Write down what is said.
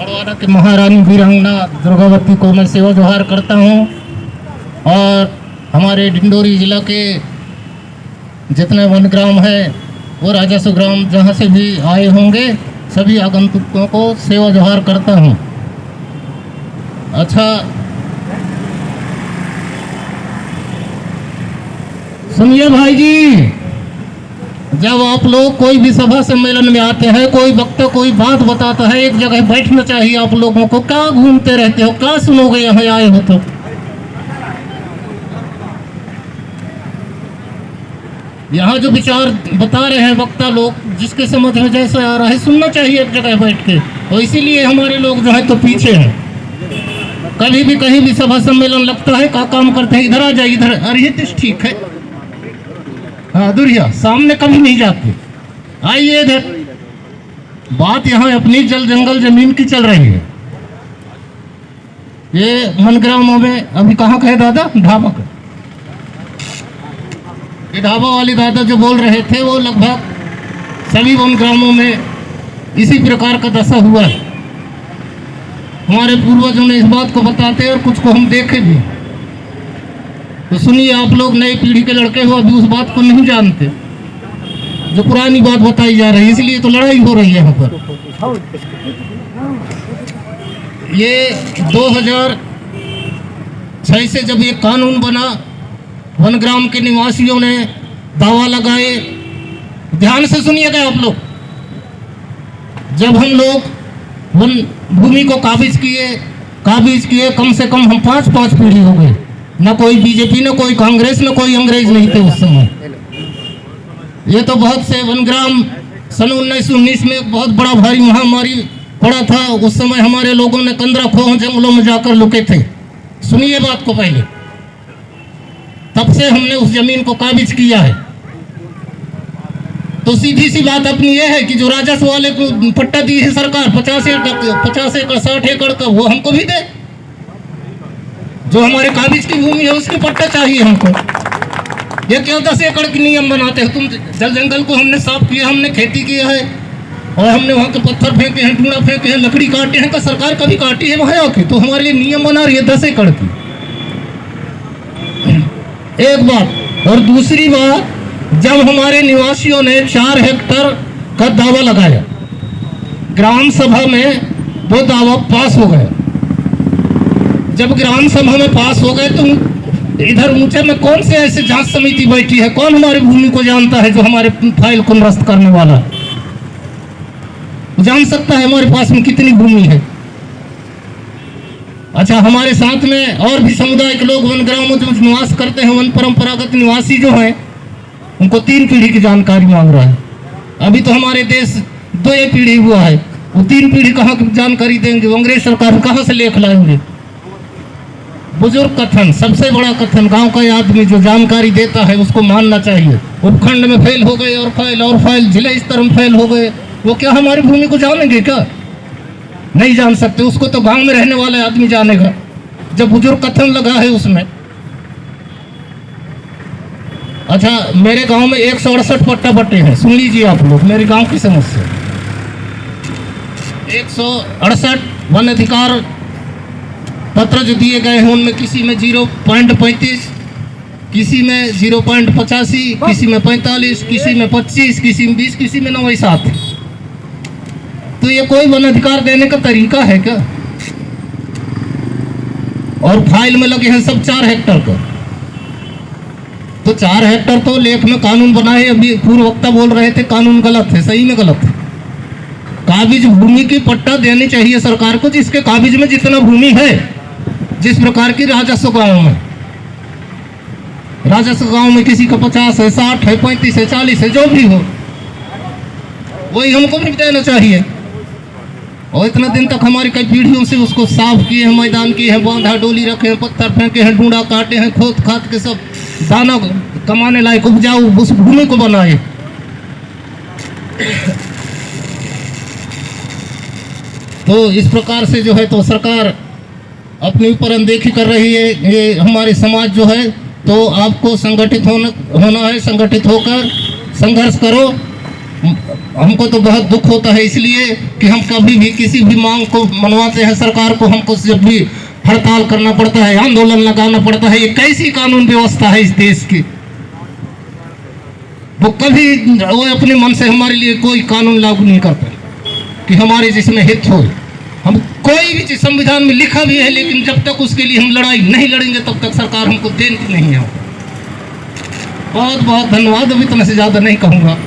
बड़वाड़ा की महारानी वीरांगना दुर्गावती को मैं सेवा जोहार करता हूँ और हमारे डिंडोरी जिला के जितने वन ग्राम हैं वो राजस्व ग्राम जहाँ से भी आए होंगे सभी आगंतुकों को सेवा जोहार करता हूँ। अच्छा सुनिए भाई जी, जब आप लोग कोई भी सभा सम्मेलन में आते हैं, कोई वक्ता कोई बात बताता है, एक जगह बैठना चाहिए आप लोगों को। क्या घूमते रहते हो, क्या सुनोगे यहाँ आए हो तो? यहाँ जो विचार बता रहे हैं वक्ता लोग, जिसके समझ में जैसा आ रहा है सुनना चाहिए एक जगह बैठ के। और इसीलिए हमारे लोग जो है तो पीछे हैं। कभी भी कहीं भी सभा सम्मेलन लगता है, क्या काम करते हैं, इधर आ जाए, इधर। अरे तो ठीक है, हाँ दुरिया सामने कभी नहीं जाते, आइए इधर। बात यहाँ अपनी जल जंगल जमीन की चल रही है। ये मनग्रामों में अभी कहाँ का है दादा, ढाबा का। ये ढाबा वाले दादा जो बोल रहे थे वो लगभग सभी वन ग्रामों में इसी प्रकार का दशा हुआ है। हमारे पूर्वजों ने इस बात को बताते और कुछ को हम देखे भी। तो सुनिए, आप लोग नई पीढ़ी के लड़के हो, अभी उस बात को नहीं जानते जो पुरानी बात बताई जा रही है, इसलिए तो लड़ाई हो रही है यहाँ पर। ये 2006 से जब ये कानून बना, वनग्राम के निवासियों ने दावा लगाए। ध्यान से सुनिएगा आप लोग। जब हम लोग वन भूमि को काबिज किए, कम से कम हम 5 पीढ़ी हो गए। न कोई बीजेपी, न कोई कांग्रेस, न कोई अंग्रेज नहीं थे उस समय। ये तो बहुत से वनग्राम सन 1919 में एक बहुत बड़ा भारी महामारी पड़ा था। उस समय हमारे लोगों ने कंदरा खोह जंगलों में जाकर लुके थे। सुनिए बात को पहले। तब से हमने उस जमीन को काबिज किया है। तो सीधी सी बात अपनी ये है कि जो राजस्व वाले को पट्टा दी है सरकार 50 एकड़ 60 एकड़ का, वो हमको भी दे। जो हमारे काबिज की भूमि है उसके पट्टा चाहिए हमको। ये क्यों 10 एकड़ की नियम बनाते हो तुम? जल जंगल को हमने साफ किया, हमने खेती किया है और हमने वहाँ के पत्थर फेंके हैं, टूड़ा फेंके हैं, लकड़ी काटे हैं। का सरकार कभी काटी है वहाँ आके? तो हमारे लिए नियम बना रही है 10 एकड़ की। एक बात। और दूसरी बात, जब हमारे निवासियों ने 4 हेक्टर का दावा लगाया, ग्राम सभा में वो दावा पास हो गया। जब ग्राम सभा में पास हो गए तो इधर ऊंचे में कौन से ऐसे जांच समिति बैठी है? कौन हमारी भूमि को जानता है जो हमारे फाइल को निरस्त करने वाला है? जान सकता है हमारे पास में कितनी भूमि है। अच्छा, हमारे साथ में और भी समुदाय के लोग वन ग्रामों में निवास करते हैं। वन परंपरागत निवासी जो हैं उनको 3 पीढ़ी की जानकारी मांग रहा है। अभी तो हमारे देश 2 पीढ़ी हुआ है, वो 3 पीढ़ी कहाँ की जानकारी देंगे? अंग्रेज सरकार कहाँ से लेख लाएंगे? बुजुर्ग कथन, सबसे बड़ा कथन। गांव का आदमी जो जानकारी देता है उसको मानना चाहिए। उपखंड में फेल हो गए और फाइल जिले स्तर में फेल हो गए, वो क्या हमारी भूमि को जानेंगे? क्या नहीं जान सकते? उसको तो गांव में रहने वाला आदमी जानेगा जब बुजुर्ग कथन लगा है उसमें। अच्छा, मेरे गांव में 168 पट्टा बटे हैं। सुन लीजिए आप लोग मेरे गांव की समस्या। 168 वन अधिकार पत्र जो दिए गए हैं उनमें किसी में 0.35, किसी में 0.85, किसी में 45, किसी में 25, किसी में 20, किसी में 9.7। तो ये कोई वन अधिकार देने का तरीका है क्या? और फाइल में लगे हैं सब 4 हेक्टर का। तो 4 हेक्टर तो लेख में कानून बना है। अभी पूर्व वक्ता बोल रहे थे कानून गलत है, सही में गलत है। काबिज भूमि की पट्टा देनी चाहिए सरकार को, जिसके काबिज में जितना भूमि है। जिस प्रकार की राजस्व गांव में, किसी का 50 है, 60 है, 35 है, 40 है, जो भी हो वही हमको भी देना चाहिए। और इतना दिन तक हमारी कई पीढ़ियों से उसको साफ किए हैं, मैदान किए हैं, बांधा डोली रखे हैं, पत्थर फेंके हैं, डूंडा काटे हैं, खोद खाद के सब दाना कमाने लायक उपजाऊ उस भूमि को बनाए। तो इस प्रकार से जो है तो सरकार अपने ऊपर अनदेखी कर रही है। ये हमारे समाज जो है तो आपको संगठित होना है। संगठित होकर संघर्ष करो हमको तो बहुत दुख होता है, इसलिए कि हम कभी भी किसी भी मांग को मनवाते हैं सरकार को, हमको जब भी हड़ताल करना पड़ता है, आंदोलन लगाना पड़ता है। ये कैसी कानून व्यवस्था है इस देश की? वो अपने मन से हमारे लिए कोई कानून लागू नहीं करते कि हमारे जिसमें हित हो। हम कोई भी चीज संविधान में लिखा भी है, लेकिन जब तक उसके लिए हम लड़ाई नहीं लड़ेंगे तब तक सरकार हमको देती नहीं है। बहुत बहुत धन्यवाद। अब इतना से ज्यादा नहीं कहूँगा।